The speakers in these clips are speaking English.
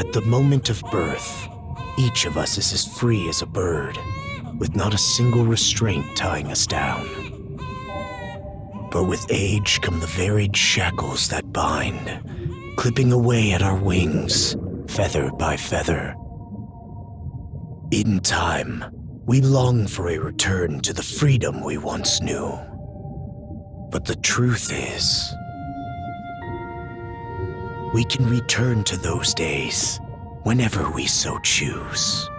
At the moment of birth, each of us is as free as a bird, with not a single restraint tying us down. But with age come the varied shackles that bind, clipping away at our wings, feather by feather. In time, we long for a return to the freedom we once knew. But the truth is, we can return to those days whenever we so choose.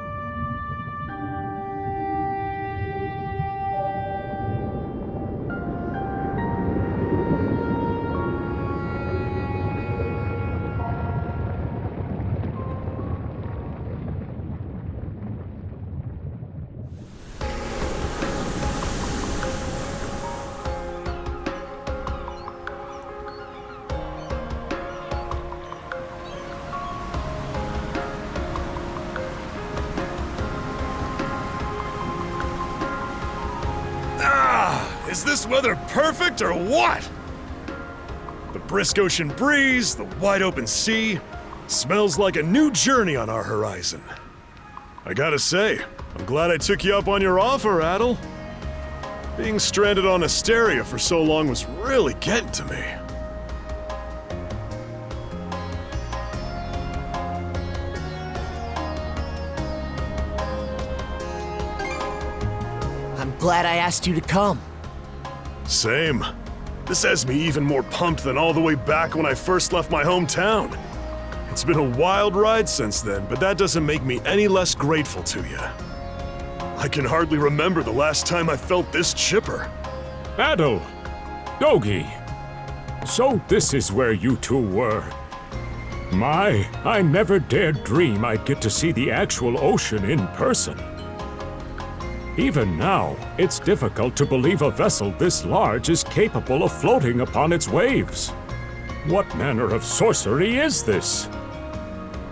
Is this weather perfect or what? The brisk ocean breeze, the wide open sea, smells like a new journey on our horizon. I gotta say, I'm glad I took you up on your offer, Adel. Being stranded on Asteria for so long was really getting to me. I'm glad I asked you to come. Same. This has me even more pumped than all the way back when I first left my hometown. It's been a wild ride since then, but that doesn't make me any less grateful to you. I can hardly remember the last time I felt this chipper. Adel! Dogi! So this is where you two were. My, I never dared dream I'd get to see the actual ocean in person. Even now, it's difficult to believe a vessel this large is capable of floating upon its waves. What manner of sorcery is this?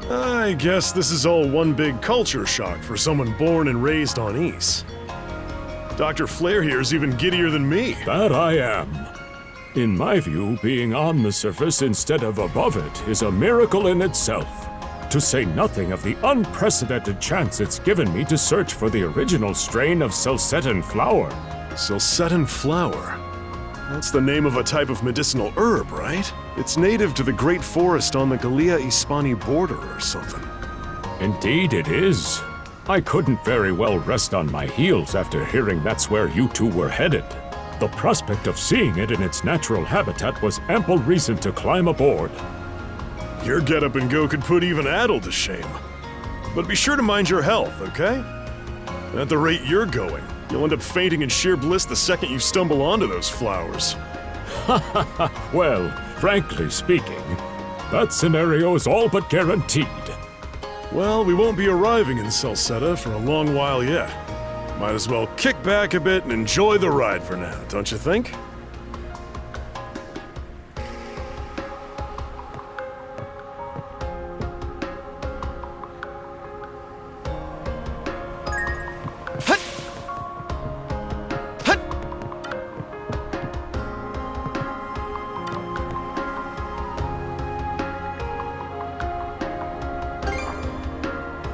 I guess this is all one big culture shock for someone born and raised on Ys. Dr. Flare here's even giddier than me. That I am. In my view, being on the surface instead of above it is a miracle in itself. To say nothing of the unprecedented chance it's given me to search for the original strain of Celcetan flower. Celcetan flower? That's the name of a type of medicinal herb, right? It's native to the Great Forest on the Gallia-Hispani border or something. Indeed it is. I couldn't very well rest on my heels after hearing that's where you two were headed. The prospect of seeing it in its natural habitat was ample reason to climb aboard. Your get-up and go could put even Adel to shame. But be sure to mind your health, okay? At the rate you're going, you'll end up fainting in sheer bliss the second you stumble onto those flowers. Well, frankly speaking, that scenario is all but guaranteed. Well, we won't be arriving in Celceta for a long while yet. Might as well kick back a bit and enjoy the ride for now, don't you think?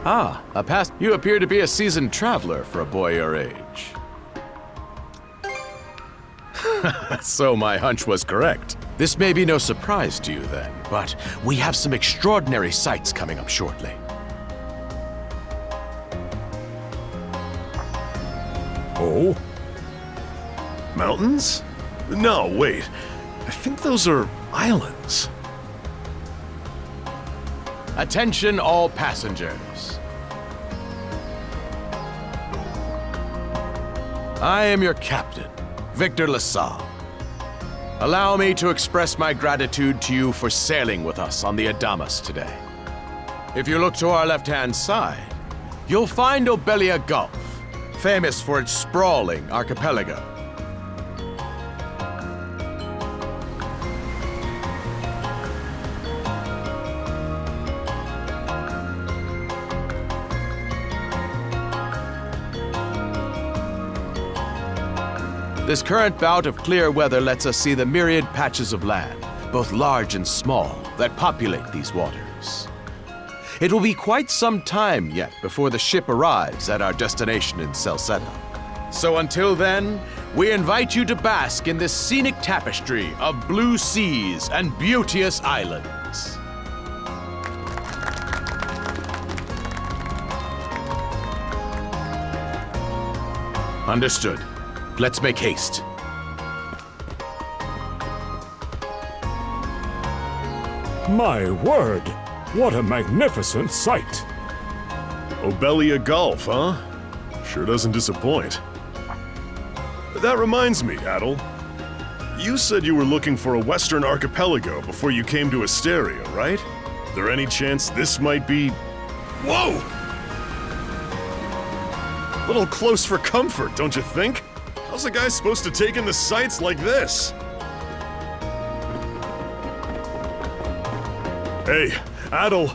Ah, you appear to be a seasoned traveler for a boy your age. So my hunch was correct. This may be no surprise to you then, but we have some extraordinary sights coming up shortly. Oh? Mountains? No, wait. I think those are islands. Attention all passengers. I am your captain, Victor LaSalle. Allow me to express my gratitude to you for sailing with us on the Adamas today. If you look to our left-hand side, you'll find Obelia Gulf, famous for its sprawling archipelago. This current bout of clear weather lets us see the myriad patches of land, both large and small, that populate these waters. it will be quite some time yet before the ship arrives at our destination in Celceta. So until then, we invite you to bask in this scenic tapestry of blue seas and beauteous islands. Understood. Let's make haste. My word! What a magnificent sight! Obelia Gulf, huh? Sure doesn't disappoint. That reminds me, Adel. You said you were looking for a Western archipelago before you came to Asteria, right? There any chance this might be... Whoa! Little close for comfort, don't you think? How's a guy supposed to take in the sights like this? Hey, Adel.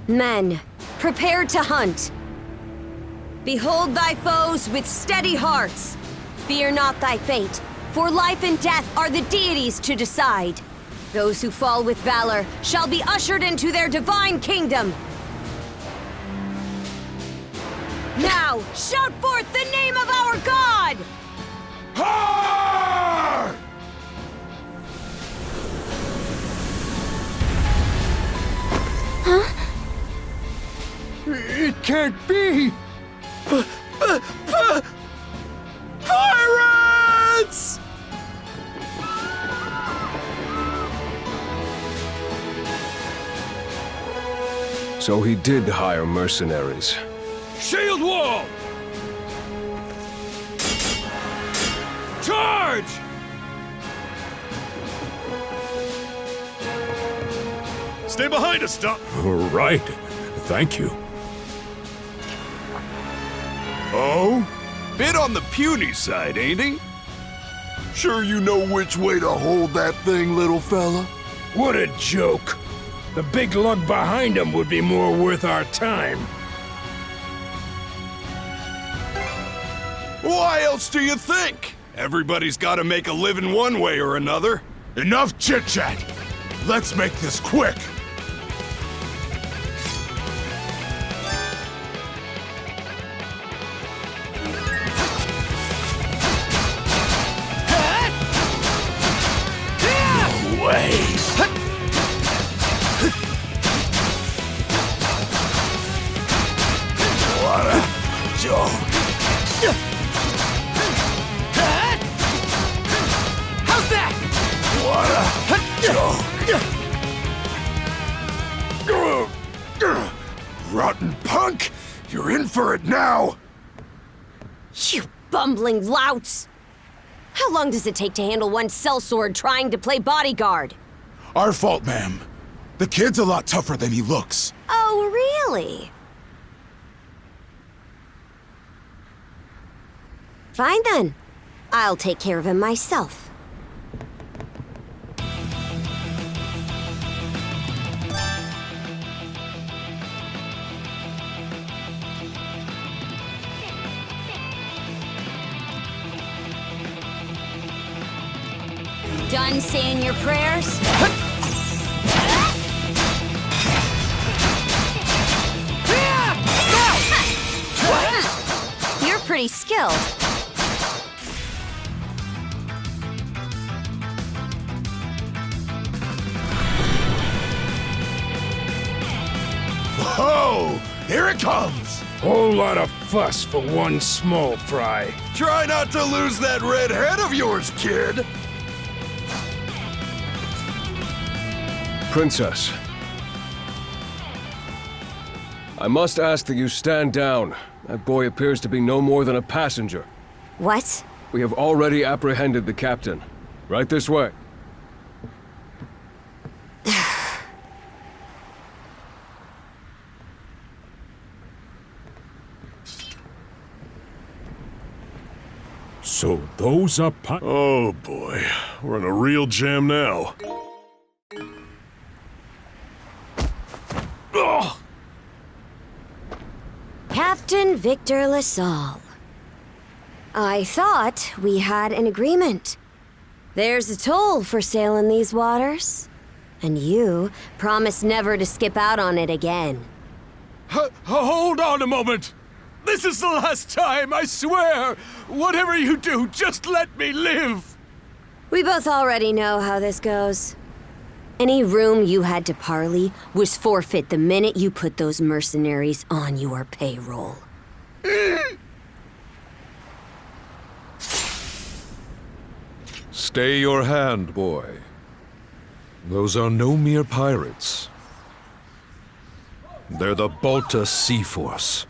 Men, prepare to hunt. Behold thy foes with steady hearts. Fear not thy fate, for life and death are the deities to decide. Those who fall with valor shall be ushered into their divine kingdom. Now, shout forth the name of our God! Har! It can't be! Pirates! So he did hire mercenaries. Shield wall! Charge! Stay behind us, Doc. Right. Thank you. Oh? Bit on the puny side, ain't he? Sure you know which way to hold that thing, little fella? What a joke. The big lug behind him would be more worth our time. Why else do you think? Everybody's gotta make a living one way or another. Enough chit-chat! Let's make this quick! Rotten punk! You're in for it now! You bumbling louts! How long does it take to handle one sellsword trying to play bodyguard? Our fault, ma'am. The kid's a lot tougher than he looks. Oh, really? Fine then. I'll take care of him myself. Done saying your prayers? You're pretty skilled. Oh! Here it comes! Whole lot of fuss for one small fry. Try not to lose that red head of yours, kid! Princess. I must ask that you stand down. That boy appears to be no more than a passenger. What? We have already apprehended the captain. Right this way. So those are Oh boy, we're in a real jam now. Ugh. Captain Victor LaSalle. I thought we had an agreement. There's a toll for sailing these waters. And you promised never to skip out on it again. Hold on a moment! This is the last time, I swear! Whatever you do, just let me live! We both already know how this goes. Any room you had to parley was forfeit the minute you put those mercenaries on your payroll. Stay your hand, boy. Those are no mere pirates. They're the Balta Sea Force.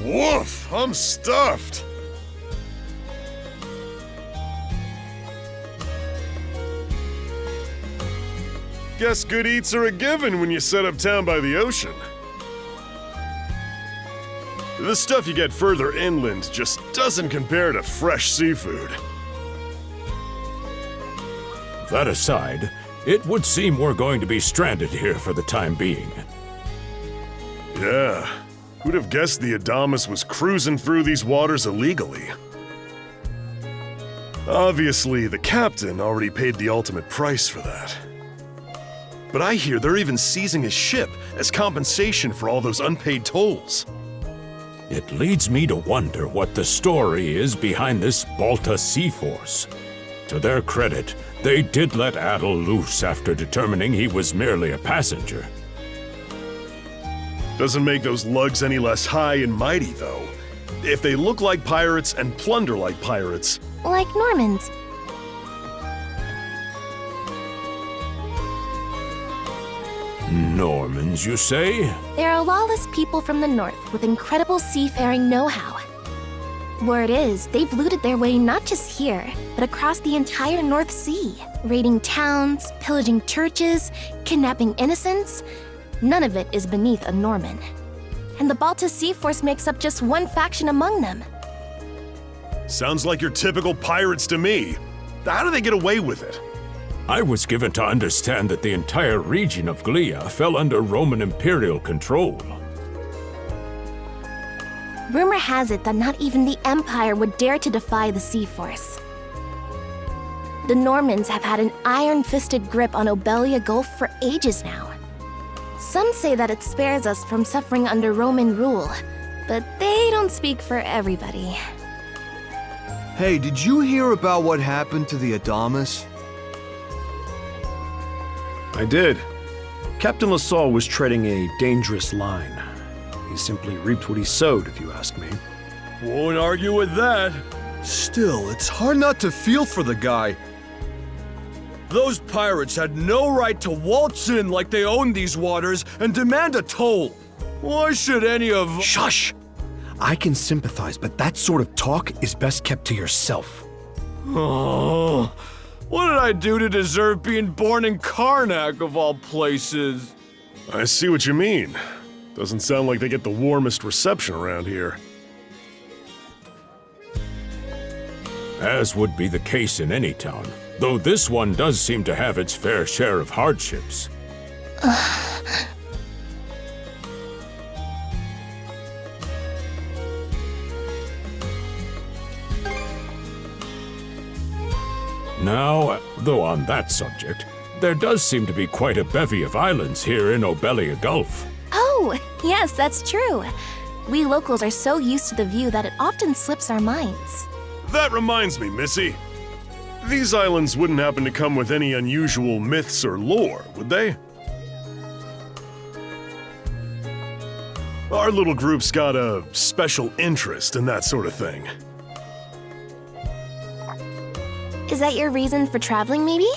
Woof! I'm stuffed! Guess good eats are a given when you set up town by the ocean. The stuff you get further inland just doesn't compare to fresh seafood. That aside, it would seem we're going to be stranded here for the time being. Yeah. Who'd have guessed the Adamas was cruising through these waters illegally? Obviously, the captain already paid the ultimate price for that. But I hear they're even seizing his ship as compensation for all those unpaid tolls. It leads me to wonder what the story is behind this Balta Sea Force. To their credit, they did let Adel loose after determining he was merely a passenger. Doesn't make those lugs any less high and mighty, though. If they look like pirates and plunder like pirates... Like Normans. Normans, you say? They're a lawless people from the north with incredible seafaring know-how. Word is, they've looted their way not just here, but across the entire North Sea, raiding towns, pillaging churches, kidnapping innocents. None of it is beneath a Norman. And the Balta Sea Force makes up just one faction among them. Sounds like your typical pirates to me. How do they get away with it? I was given to understand that the entire region of Glia fell under Roman imperial control. Rumor has it that not even the Empire would dare to defy the Sea Force. The Normans have had an iron-fisted grip on Obelia Gulf for ages now. Some say that it spares us from suffering under Roman rule, but they don't speak for everybody. Hey, did you hear about what happened to the Adamas? I did. Captain LaSalle was treading a dangerous line. He simply reaped what he sowed, if you ask me. Won't argue with that. Still, it's hard not to feel for the guy. Those pirates had no right to waltz in like they owned these waters and demand a toll. Why should any of— Shush! I can sympathize, but that sort of talk is best kept to yourself. Oh, what did I do to deserve being born in Karnak, of all places? I see what you mean. Doesn't sound like they get the warmest reception around here. As would be the case in any town, though this one does seem to have its fair share of hardships. Now, though on that subject, there does seem to be quite a bevy of islands here in Obelia Gulf. Oh, yes, that's true. We locals are so used to the view that it often slips our minds. That reminds me, Missy. These islands wouldn't happen to come with any unusual myths or lore, would they? Our little group's got a special interest in that sort of thing. Is that your reason for traveling, maybe?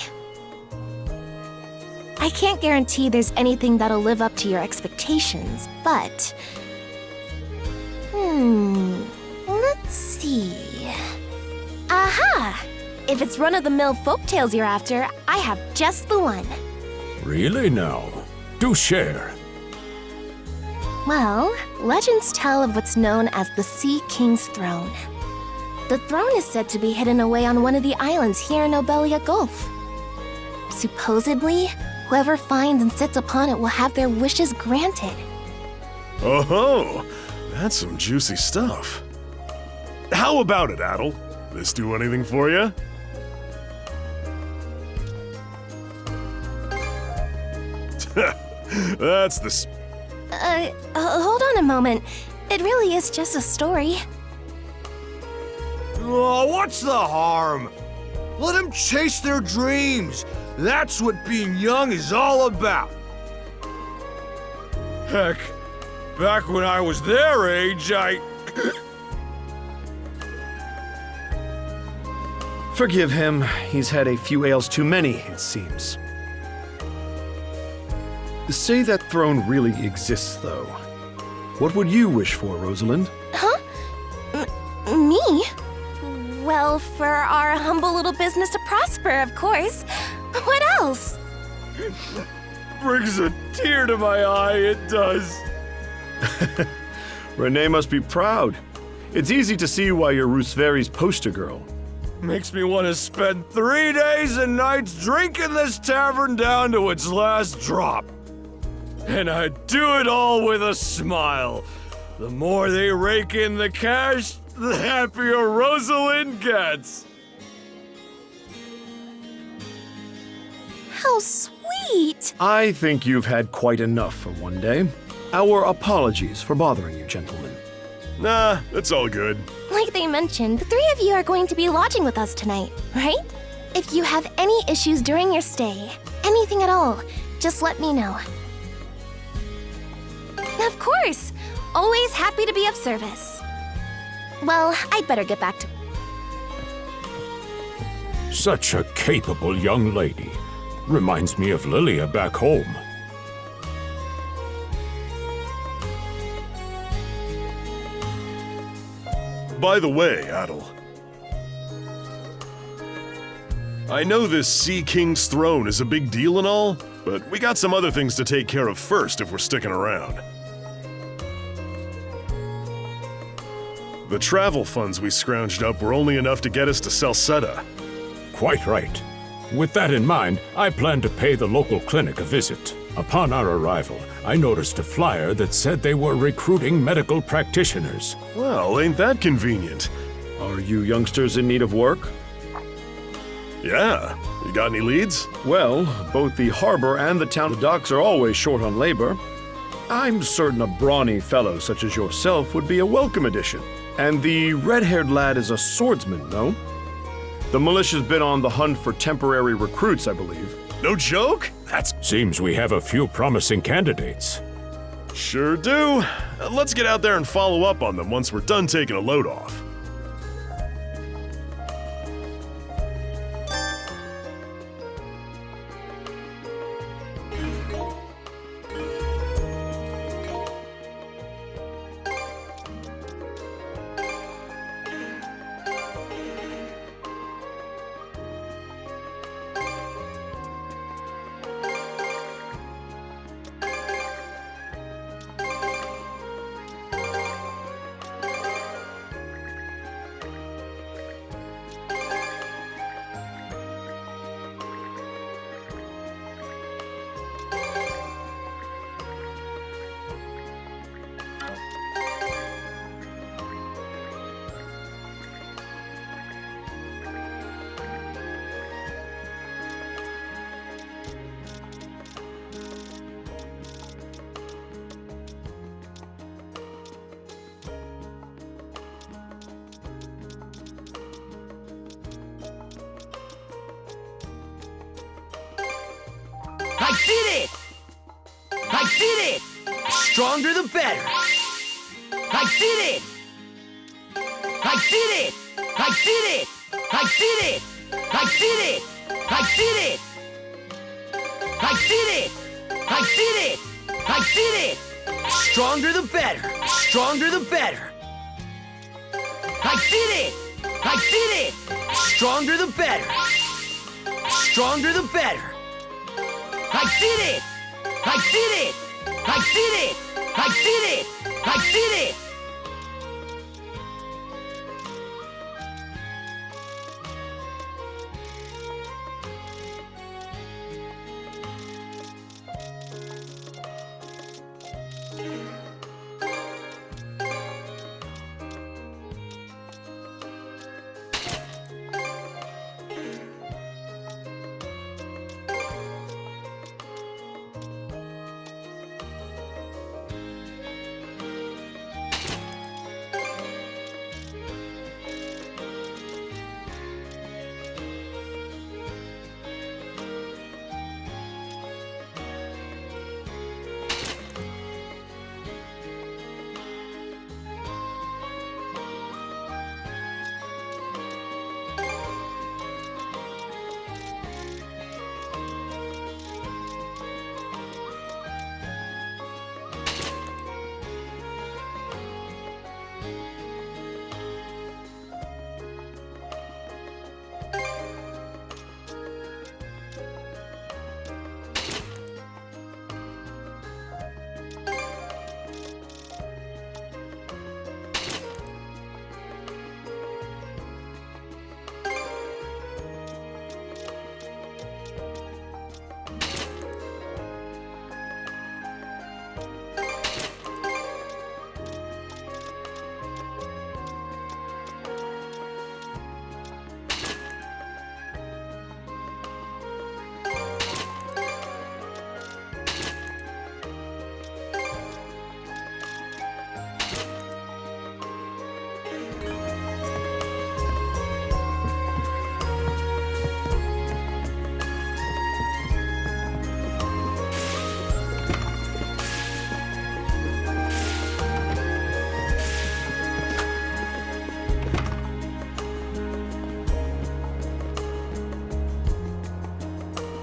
I can't guarantee there's anything that'll live up to your expectations, but... let's see... Aha! If it's run-of-the-mill folktales you're after, I have just the one. Really now? Do share. Well, legends tell of what's known as the Sea King's Throne. The throne is said to be hidden away on one of the islands here in Obelia Gulf. Supposedly, whoever finds and sits upon it will have their wishes granted. Oh-ho! That's some juicy stuff. How about it, Adel? This do anything for you? That's the... Hold on a moment. It really is just a story. Oh, what's the harm? Let them chase their dreams. That's what being young is all about. Heck, back when I was their age, Forgive him. He's had a few ales too many, it seems. Say that throne really exists, though. What would you wish for, Rosalind? Huh? Me? Well, for our humble little business to prosper, of course. What else? Brings a tear to my eye, it does. Renee must be proud. It's easy to see why you're Rooseveri's poster girl. Makes me want to spend 3 days and nights drinking this tavern down to its last drop. And I do it all with a smile. The more they rake in the cash, the happier Rosalind gets. How sweet! I think you've had quite enough for one day. Our apologies for bothering you, gentlemen. Nah, it's all good. Like they mentioned, the three of you are going to be lodging with us tonight, right? If you have any issues during your stay, anything at all, just let me know. Of course! Always happy to be of service. Well, I'd better get back to... Such a capable young lady. Reminds me of Lilia back home. By the way, Adel, I know this Sea King's throne is a big deal and all, but we got some other things to take care of first if we're sticking around. The travel funds we scrounged up were only enough to get us to Celceta. Quite right. With that in mind, I plan to pay the local clinic a visit. Upon our arrival, I noticed a flyer that said they were recruiting medical practitioners. Well, ain't that convenient? Are you youngsters in need of work? Yeah. You got any leads? Well, both the harbor and the town docks are always short on labor. I'm certain a brawny fellow such as yourself would be a welcome addition. And the red-haired lad is a swordsman, no? The militia's been on the hunt for temporary recruits, I believe. No joke? Seems we have a few promising candidates. Sure do. Let's get out there and follow up on them once we're done taking a load off. I did it! I did it! Stronger the better! I did it! I did it! I did it! I did it! I did it! I did it! I did it! I did it! I did it! Stronger the better! Stronger the better! I did it! I did it! Stronger the better! Stronger the better! I did it! I did it! I did it! I did it! I did it!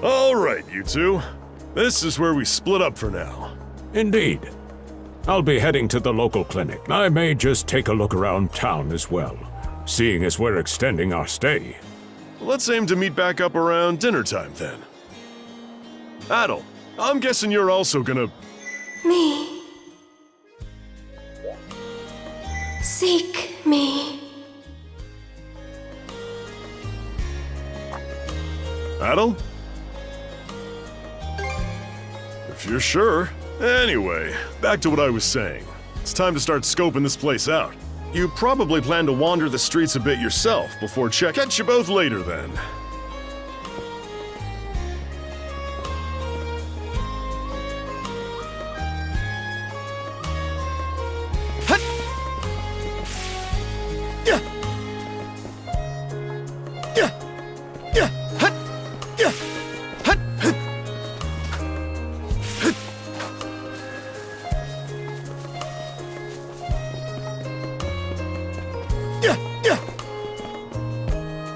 All right, you two. This is where we split up for now. Indeed. I'll be heading to the local clinic. I may just take a look around town as well, seeing as we're extending our stay. Let's aim to meet back up around dinner time then. Adel, I'm guessing you're also gonna... Me. Seek me. Adel? If you're sure. Anyway, back to what I was saying. It's time to start scoping this place out. You probably plan to wander the streets a bit yourself before catch you both later then.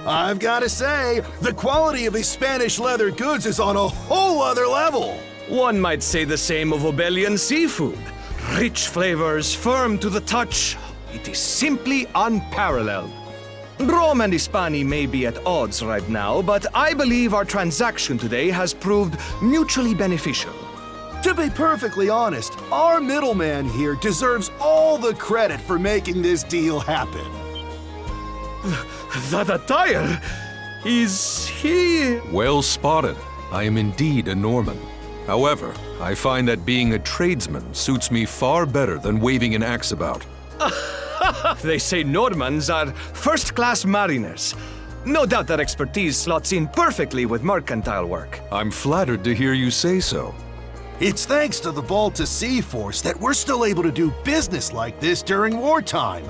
I've got to say, the quality of these Spanish leather goods is on a whole other level. One might say the same of Obelian seafood. Rich flavors, firm to the touch. It is simply unparalleled. Rome and Hispani may be at odds right now, but I believe our transaction today has proved mutually beneficial. To be perfectly honest, our middleman here deserves all the credit for making this deal happen. That attire? Is he... Well spotted. I am indeed a Norman. However, I find that being a tradesman suits me far better than waving an axe about. They say Normans are first-class mariners. No doubt that expertise slots in perfectly with mercantile work. I'm flattered to hear you say so. It's thanks to the Balta Sea Force that we're still able to do business like this during wartime.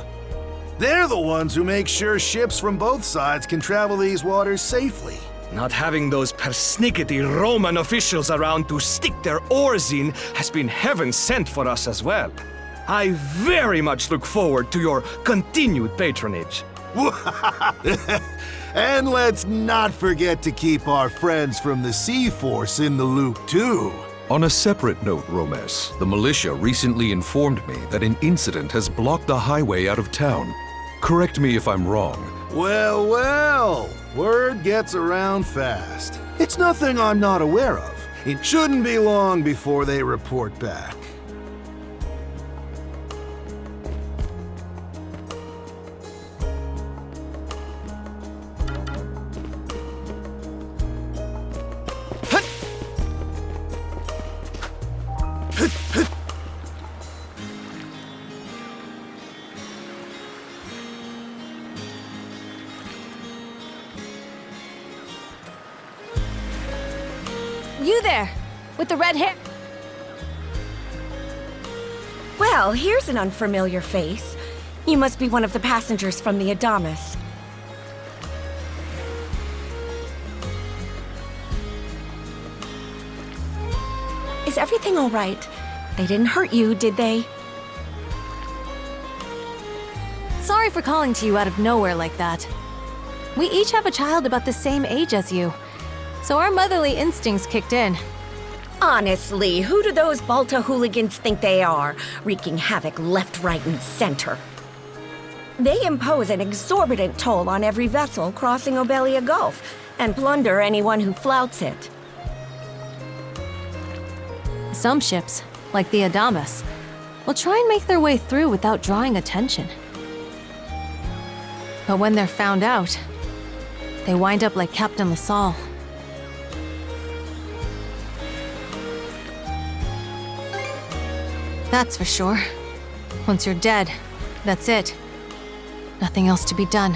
They're the ones who make sure ships from both sides can travel these waters safely. Not having those persnickety Roman officials around to stick their oars in has been heaven sent for us as well. I very much look forward to your continued patronage. And let's not forget to keep our friends from the Sea Force in the loop too. On a separate note, Romes, the militia recently informed me that an incident has blocked the highway out of town. Correct me if I'm wrong. Well, well, word gets around fast. It's nothing I'm not aware of. It shouldn't be long before they report back. You there, with the red hair. Well, here's an unfamiliar face. You must be one of the passengers from the Adamas. Is everything all right? They didn't hurt you, did they? Sorry for calling to you out of nowhere like that. We each have a child about the same age as you, so our motherly instincts kicked in. Honestly, who do those Balta hooligans think they are, wreaking havoc left, right, and center? They impose an exorbitant toll on every vessel crossing Obelia Gulf, and plunder anyone who flouts it. Some ships, like the Adamas, will try and make their way through without drawing attention. But when they're found out, they wind up like Captain LaSalle. That's for sure. Once you're dead, that's it. Nothing else to be done.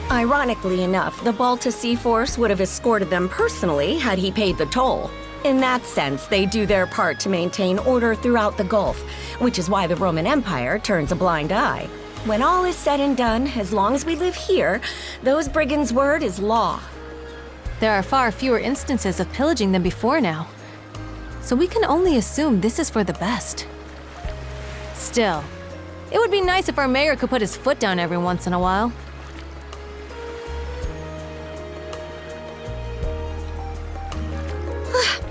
Ironically enough, the Balta Sea Force would have escorted them personally had he paid the toll. In that sense, they do their part to maintain order throughout the Gulf, which is why the Roman Empire turns a blind eye. When all is said and done, as long as we live here, those brigands' word is law. There are far fewer instances of pillaging than before now, so we can only assume this is for the best. Still, it would be nice if our mayor could put his foot down every once in a while.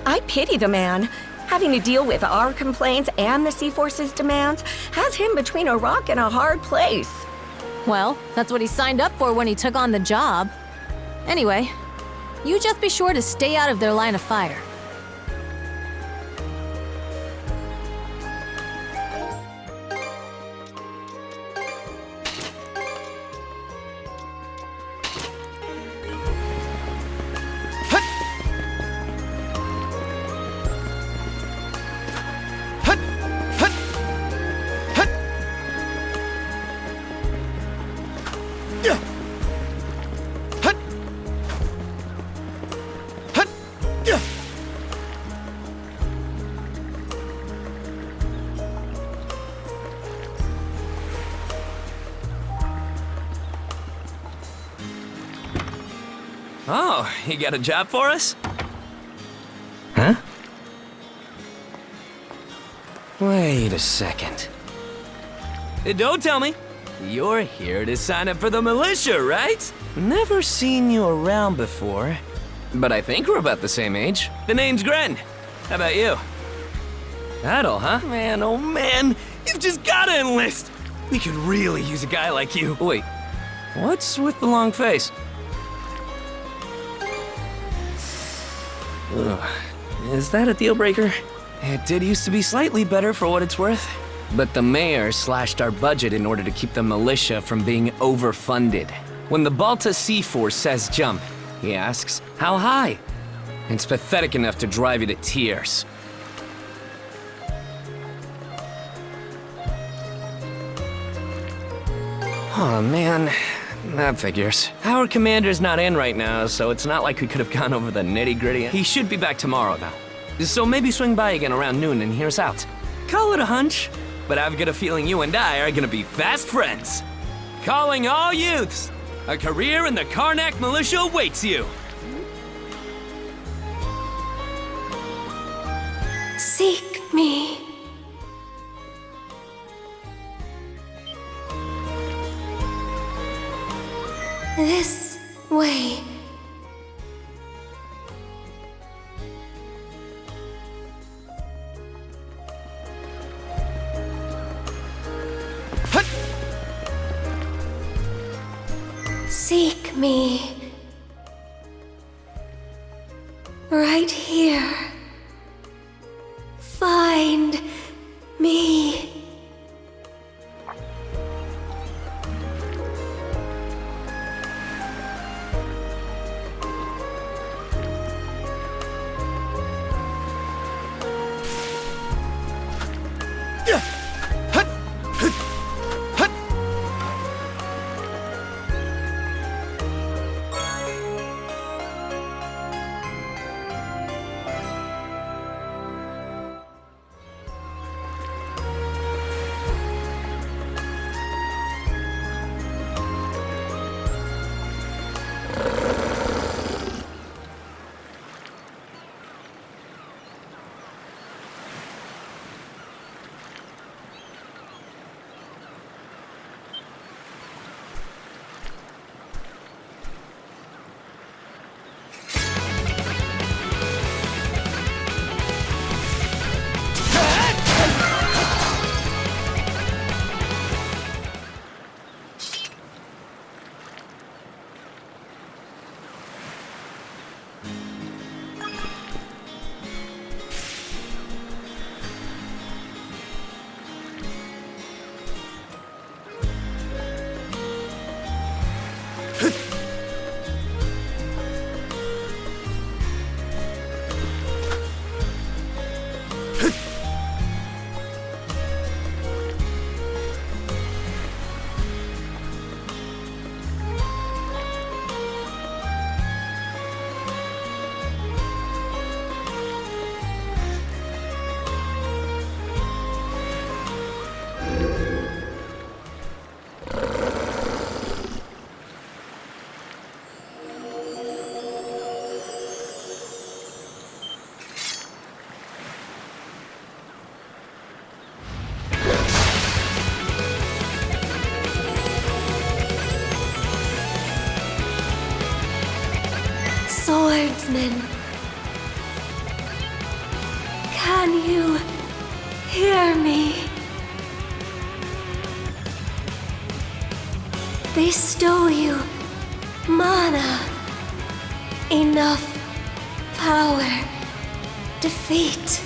I pity the man. Having to deal with our complaints and the Sea Force's demands has him between a rock and a hard place. Well, that's what he signed up for when he took on the job. Anyway, you just be sure to stay out of their line of fire. Oh, you got a job for us? Huh? Wait a second. Don't tell me. You're here to sign up for the militia, right? Never seen you around before. But I think we're about the same age. The name's Gren. How about you? Adel, huh? Man, oh man, you've just gotta enlist! We could really use a guy like you. Wait, what's with the long face? Ugh. Is that a deal breaker? It did used to be slightly better for what it's worth. But the mayor slashed our budget in order to keep the militia from being overfunded. When the Balta Sea Force says jump, he asks, how high? It's pathetic enough to drive you to tears. Oh man, that figures. Our commander's not in right now, so it's not like we could have gone over the nitty-gritty. He should be back tomorrow, though. So maybe swing by again around noon and hear us out. Call it a hunch, but I've got a feeling you and I are gonna be fast friends. Calling all youths! A career in the Karnak militia awaits you! Seek me. This way. Seek me. Right here. Find me. Swordsman. Can They stole you mana. Enough power. Defeat.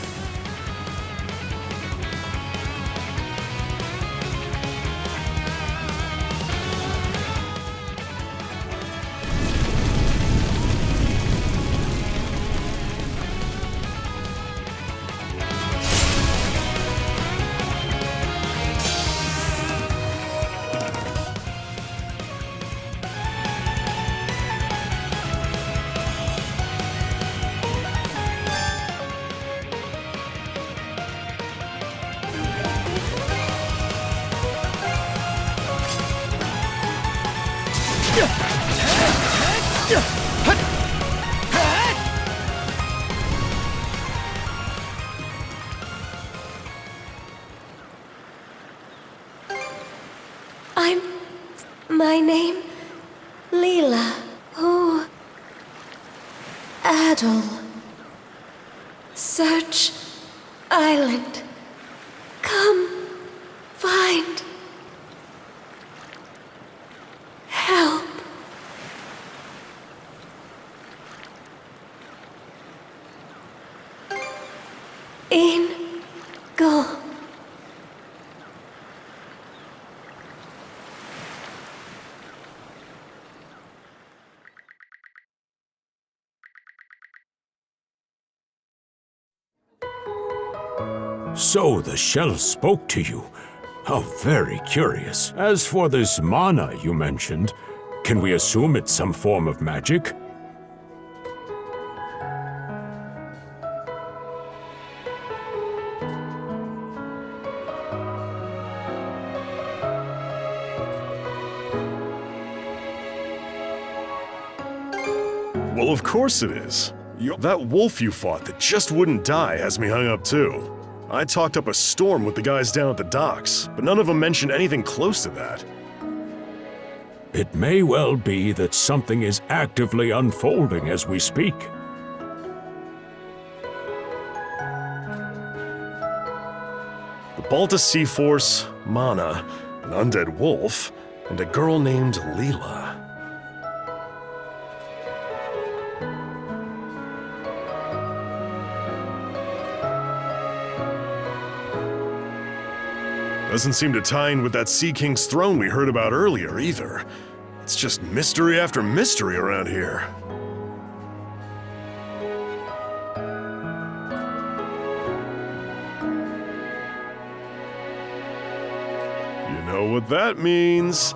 My name, Leela. Who? Adol. Search Island. Come find help. In go. So the shell spoke to you. How very curious. As for this mana you mentioned, can we assume it's some form of magic? Well, of course it is. That wolf you fought that just wouldn't die has me hung up too. I talked up a storm with the guys down at the docks, but none of them mentioned anything close to that. It may well be that something is actively unfolding as we speak. The Balta Sea Force, Mana, an undead wolf, and a girl named Leela. Doesn't seem to tie in with that Sea King's throne we heard about earlier, either. It's just mystery after mystery around here. You know what that means.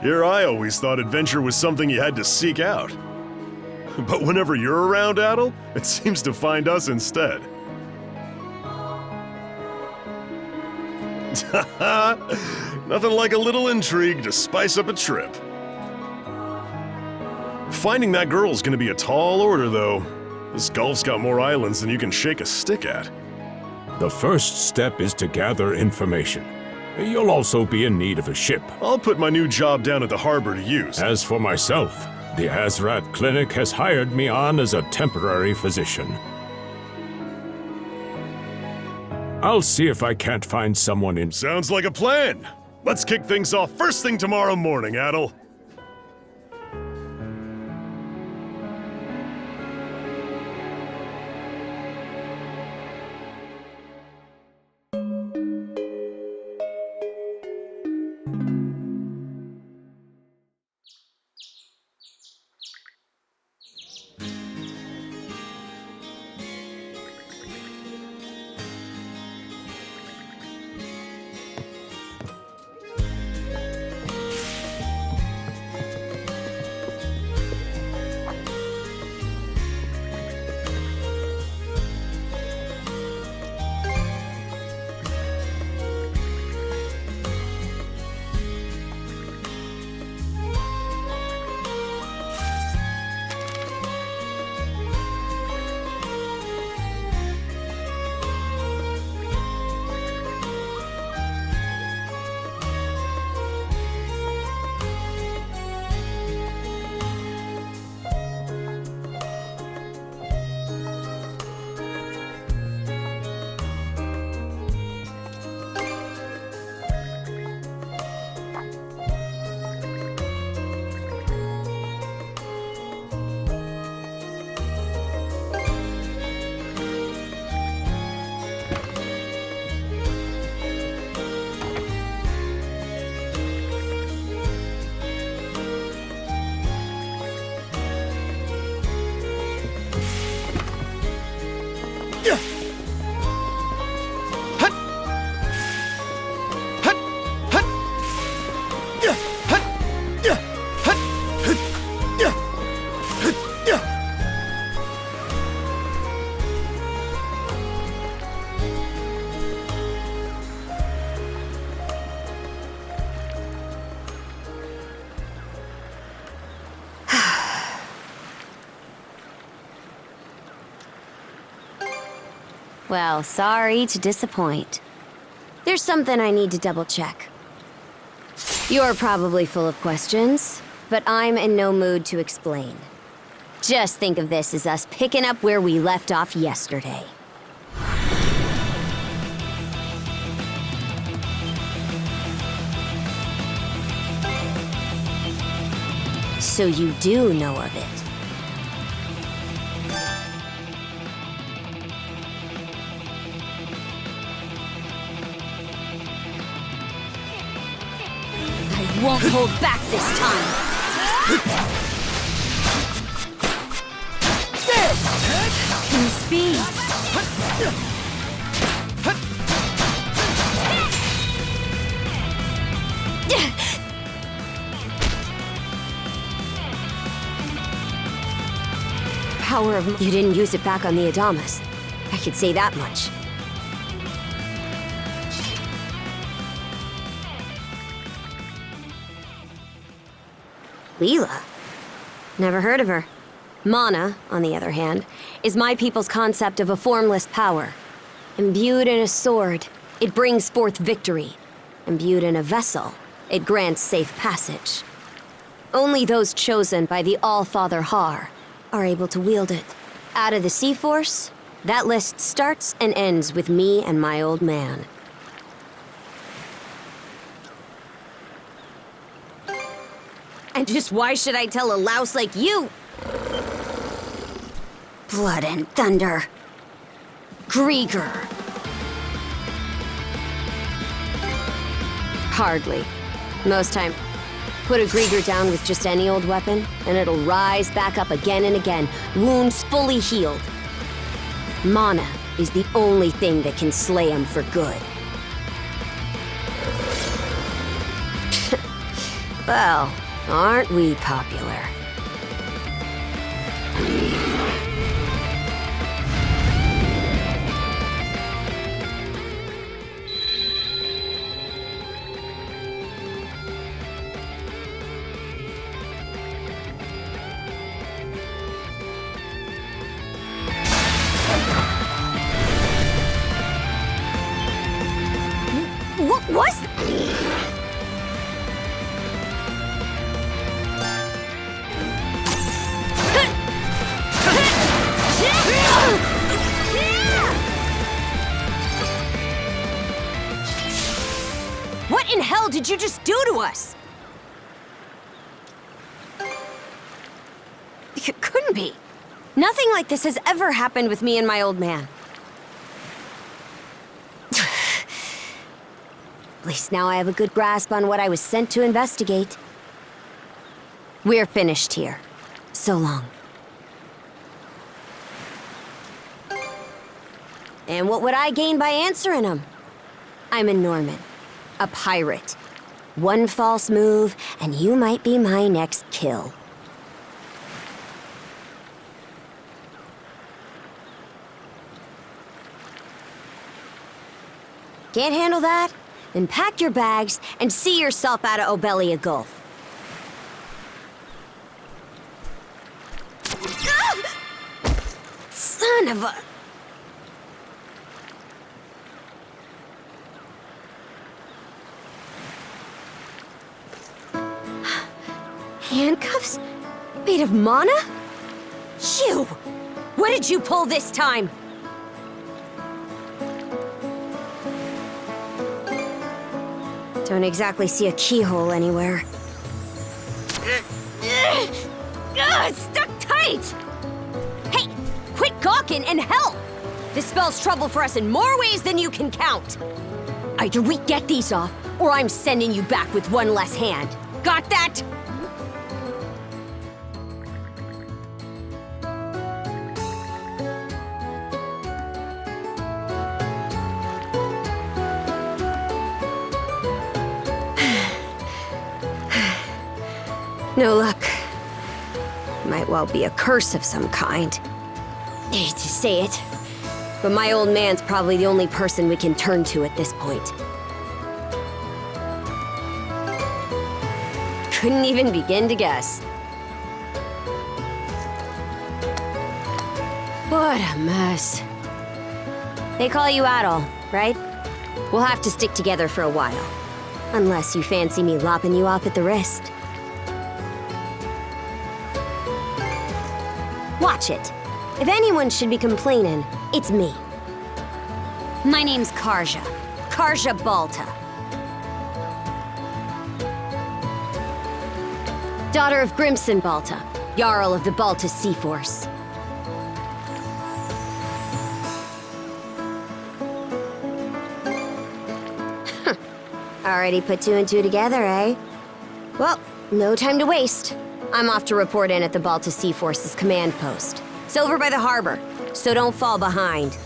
Here I always thought adventure was something you had to seek out. But whenever you're around, Adol, it seems to find us instead. Nothing like a little intrigue to spice up a trip. Finding that girl's gonna be a tall order, though. This Gulf's got more islands than you can shake a stick at. The first step is to gather information. You'll also be in need of a ship. I'll put my new job down at the harbor to use. As for myself, the Azrat Clinic has hired me on as a temporary physician. I'll see if I can't find someone in... Sounds like a plan! Let's kick things off first thing tomorrow morning, Adol. Well, sorry to disappoint. There's something I need to double check. You're probably full of questions, but I'm in no mood to explain. Just think of this as us picking up where we left off yesterday. So you do know of it. I won't hold back this time. In speed. Power of... You didn't use it back on the Adamas. I could say that much. Leela? Never heard of her. Mana, on the other hand, is my people's concept of a formless power. Imbued in a sword, it brings forth victory. Imbued in a vessel, it grants safe passage. Only those chosen by the All-Father Har are able to wield it. Out of the Sea Force, that list starts and ends with me and my old man. And just why should I tell a louse like you? Blood and thunder. Grieger. Hardly. Most time, put a Grieger down with just any old weapon, and it'll rise back up again and again, wounds fully healed. Mana is the only thing that can slay him for good. Well, aren't we popular? What was What in hell did you just do to us? It couldn't be. Nothing like this has ever happened with me and my old man. At least now I have a good grasp on what I was sent to investigate. We're finished here. So long. And what would I gain by answering him? I'm a Norman. A pirate. One false move, and you might be my next kill. Can't handle that? Then pack your bags and see yourself out of Obelia Gulf. Ah! Son of a... Handcuffs? Made of mana? You! What did you pull this time? Don't exactly see a keyhole anywhere. It's stuck tight! Hey, quit gawking and help! This spells trouble for us in more ways than you can count. Either we get these off, or I'm sending you back with one less hand. Got that? No luck. Might well be a curse of some kind. Hate to say it, but my old man's probably the only person we can turn to at this point. Couldn't even begin to guess. What a mess. They call you Adol, right? We'll have to stick together for a while. Unless you fancy me lopping you off at the wrist. Watch it. If anyone should be complaining, it's me. My name's Karja. Karja Balta. Daughter of Grimson Balta, Jarl of the Balta Sea Force. Already put two and two together, eh? Well, no time to waste. I'm off to report in at the Balta Sea Force's command post. It's over by the harbor, so don't fall behind.